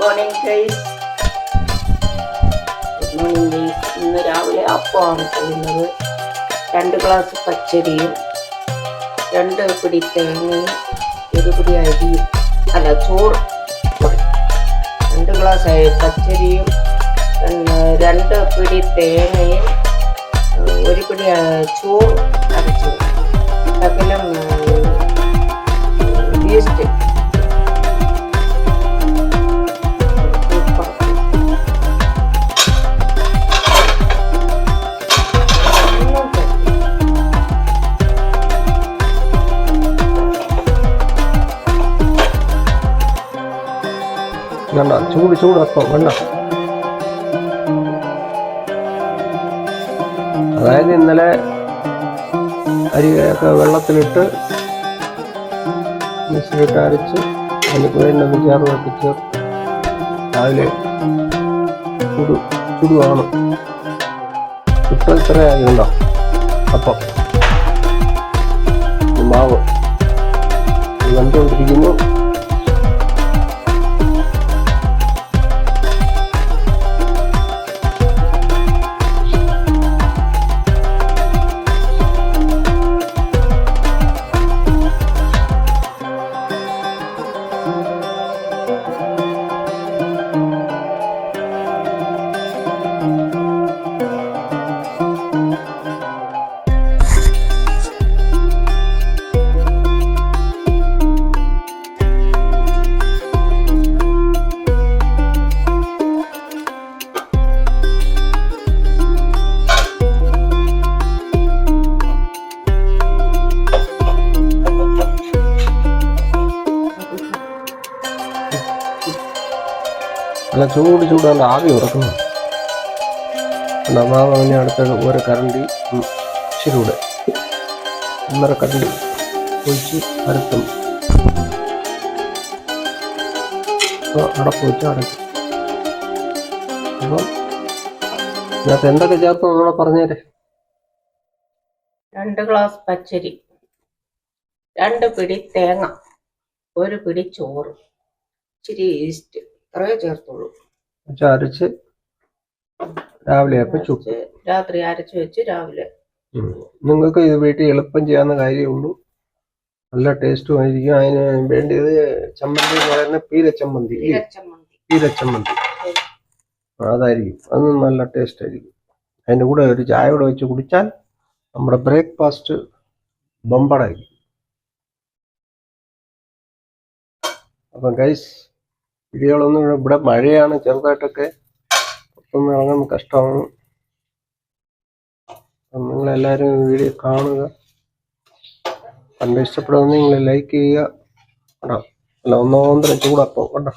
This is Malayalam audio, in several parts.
Morning guys. Good morning guys. ഇന്ന് രാവിലെ അപ്പമാണ് ചെയ്യുന്നത്. 2 ഗ്ലാസ് പച്ചരിയും 2 പിടി തേങ്ങയും 1 പിടി അരിയും ചോറ്. 2 ഗ്ലാസ് പച്ചരിയും 2 പിടി തേങ്ങയും 1 പിടി ചോറ് അരച്ചു. ശകലം ഈസ്റ്റ് ചൂടപ്പം വേണ്ട. അതായത് ഇന്നലെ അരിയൊക്കെ വെള്ളത്തിലിട്ട് മിക്സിയിലിട്ട് അരച്ച് അതിന് കുഴലിനൊന്ന് ചേർത്ത് ചേർത്ത് രാവിലെ ചുടുവാണ്. ചുട്ട ഇത്രയായി ഉണ്ടോ അപ്പം മാവ് കണ്ടുകൊണ്ടിരിക്കുന്നു. നല്ല ചൂടാണ്ട് ആവി ഉറക്കുന്നു. മാവ് അങ്ങനെ അടുത്ത ഓരോ കരണ്ടി ഇച്ചിരൂടെ 1.5 കരണ്ടി ഒഴിച്ച് അരത്തും. അടപ്പ് വെച്ച് അടയ്ക്കും. അപ്പം ഇതിനകത്ത് എന്തൊക്കെ ചേർത്ത് നമ്മളെ പറഞ്ഞേരെ. 2 ഗ്ലാസ് പച്ചരി, 2 പിടി തേങ്ങ, 1 പിടി ചോറ്, ഇച്ചിരി ഈസ്റ്റ്, ഇത്രയേ ചേർത്തുള്ളൂ. അരച്ച് രാവിലെ രാത്രി അരച്ച് വെച്ച് രാവിലെ. നിങ്ങൾക്ക് ഇത് വീട്ടിൽ എളുപ്പം ചെയ്യാവുന്ന കാര്യമുള്ളൂ. നല്ല ടേസ്റ്റും ആയിരിക്കും. അതിന് വേണ്ടിയത് ചമ്മന്തി എന്ന് പറയുന്ന പീരച്ചമ്മന്തി. അതായിരിക്കും. അതും നല്ല ടേസ്റ്റ് ആയിരിക്കും. അതിൻ്റെ കൂടെ ഒരു ചായ കൂടെ വെച്ച് കുടിച്ചാൽ നമ്മുടെ ബ്രേക്ക്ഫാസ്റ്റ് ബമ്പറായിരിക്കും. അപ്പം ഗൈസ്, വീഡിയോകളൊന്നും ഇവിടെ മഴയാണ്, ചെറുതായിട്ടൊക്കെ പുറത്തൊന്നും ഇറങ്ങാൻ കഷ്ടമാണ്. അപ്പം നിങ്ങളെല്ലാവരും വീഡിയോ കാണുക. കണ്ട് ഇഷ്ടപ്പെടുമെന്ന് നിങ്ങൾ ലൈക്ക് ചെയ്യുക. കേട്ടോ. അല്ല, 1.5 ചൂടപ്പം കേട്ടോ.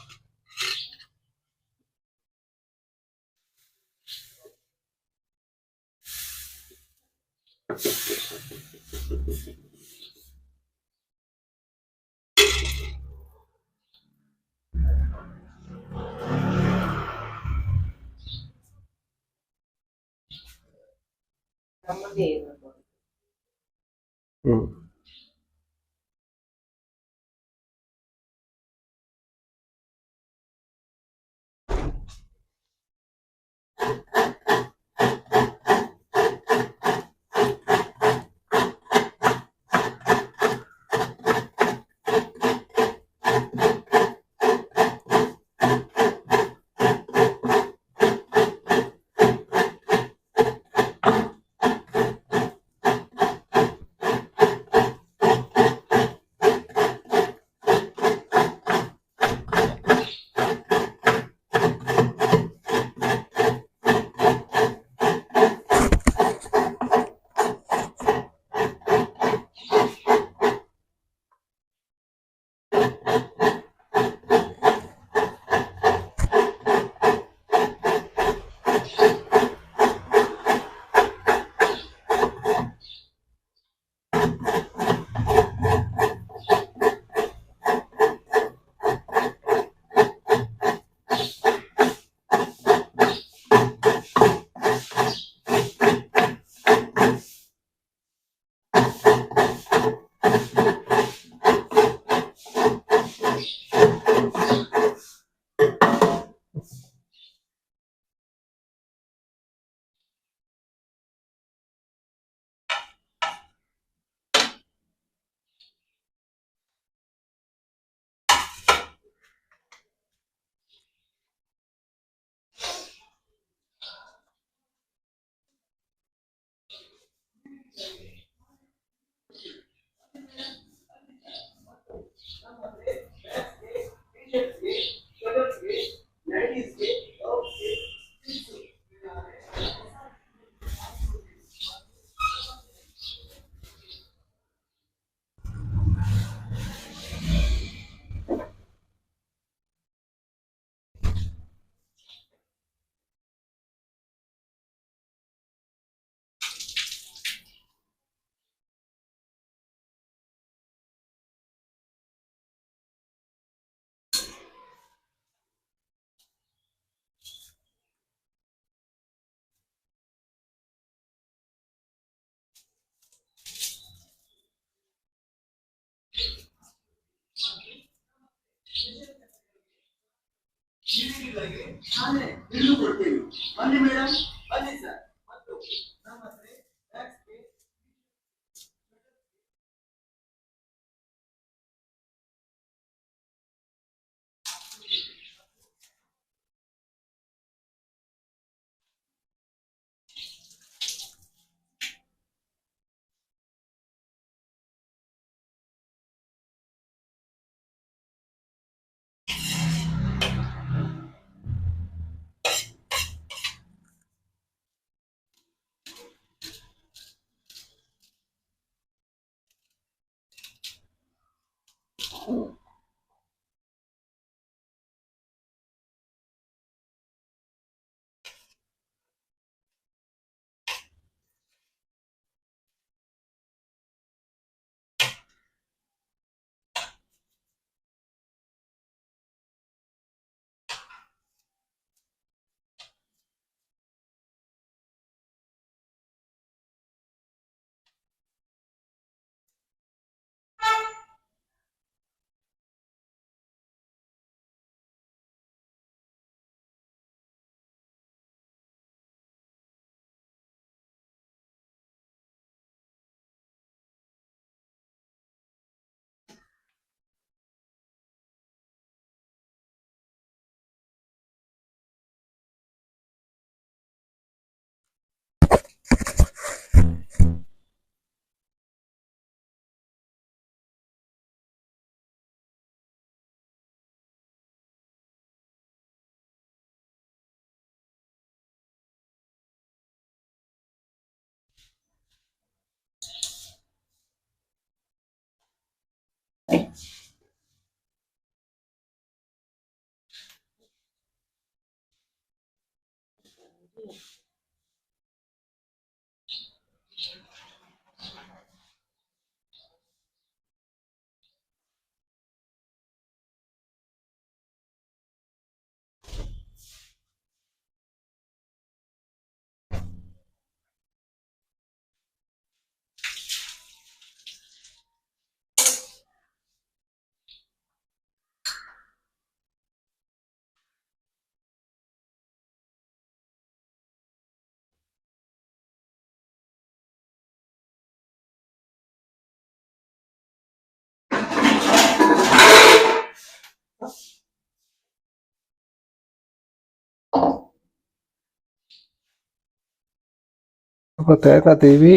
അപ്പോൾ തേങ്ങ തിരുവി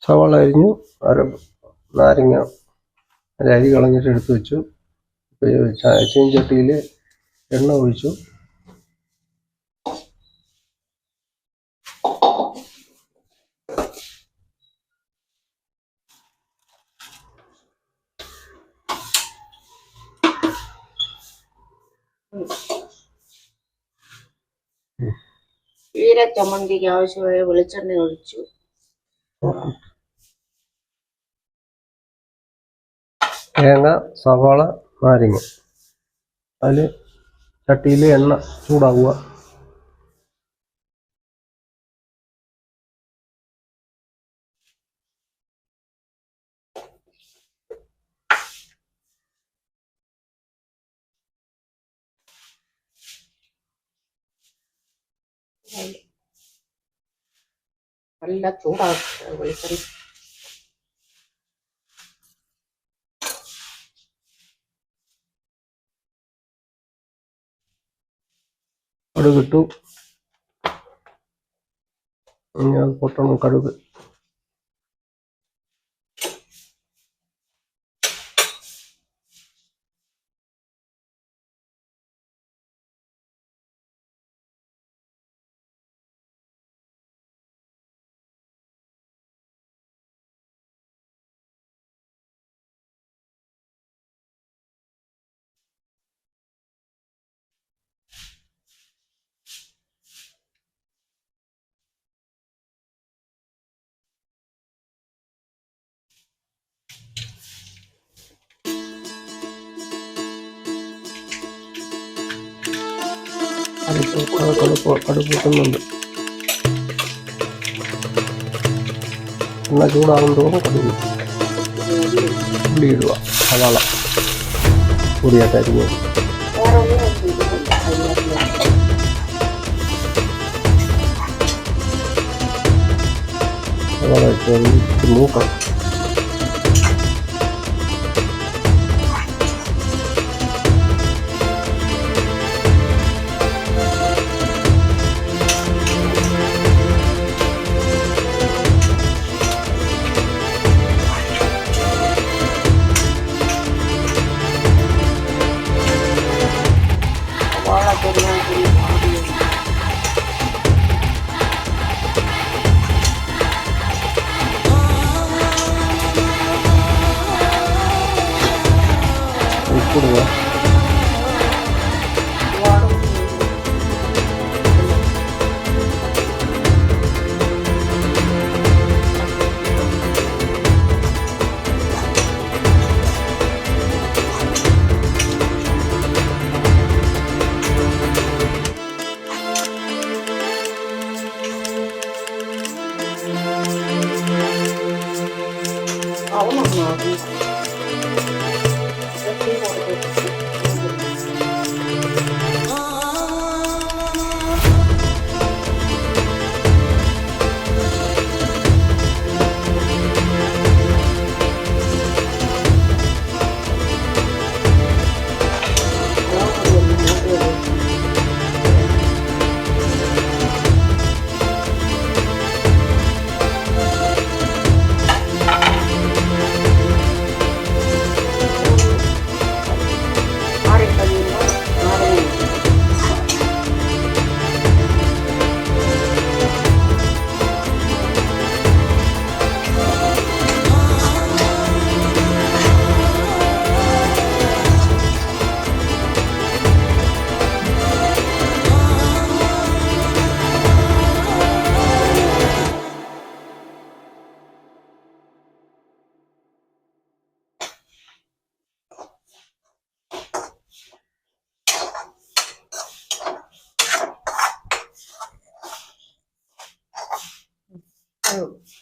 സവാള അരിഞ്ഞു, നാരങ്ങ അരി കളഞ്ഞിട്ട് എടുത്ത് വെച്ചു. ചീഞ്ചട്ടിയിൽ എണ്ണ ഒഴിച്ചു. ചീര ചമ്മന്തിക്ക് ആവശ്യമായ വെളിച്ചെണ്ണ ഒഴിച്ചു. തേങ്ങ, സവാള, നാരങ്ങ. അതിൽ ചട്ടിയിൽ എണ്ണ ചൂടാവുക. നല്ല ചൂടാക്കുക വെളിച്ചെണ്ണ. കടുക് ഇട്ടു. ഇനി അത് പൊട്ടണം. കടുക് കടുപ്പുന്നുണ്ട്. എണ്ണ ചൂടാകും തോറും കടുക് ഉള്ളി ഇടുക. സവാള പൊടിയായിട്ട് അരിഞ്ഞ് വേറെ ഒന്നും ചെയ്തിട്ടില്ല. സവാള ഇട്ട് ഇച്ചിരി മൂക്കണം. ഉപ്പിടുക.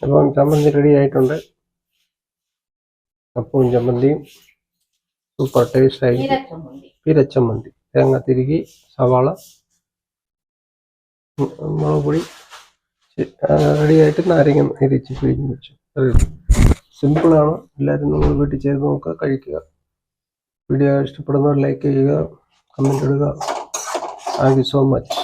അപ്പം ചമ്മന്തി റെഡി ആയിട്ടുണ്ട്. അപ്പവും ചമ്മന്തിയും സൂപ്പർ ടേസ്റ്റ് ആയി. പീരച്ചമ്മന്തി, തേങ്ങ തിരുകി, സവാള, മുളക് പൊടി റെഡി ആയിട്ട് നാരങ്ങ ഇരിച്ച് പിഴിഞ്ഞ് വെച്ചു. സിമ്പിളാണ്. എല്ലാവരും നിങ്ങൾ വീട്ടിൽ ചെയ്ത് നോക്കുക, കഴിക്കുക. വീഡിയോ ഇഷ്ടപ്പെടുന്നവർ ലൈക്ക് ചെയ്യുക, കമൻറ്റ് ഇടുക. Thank you so much.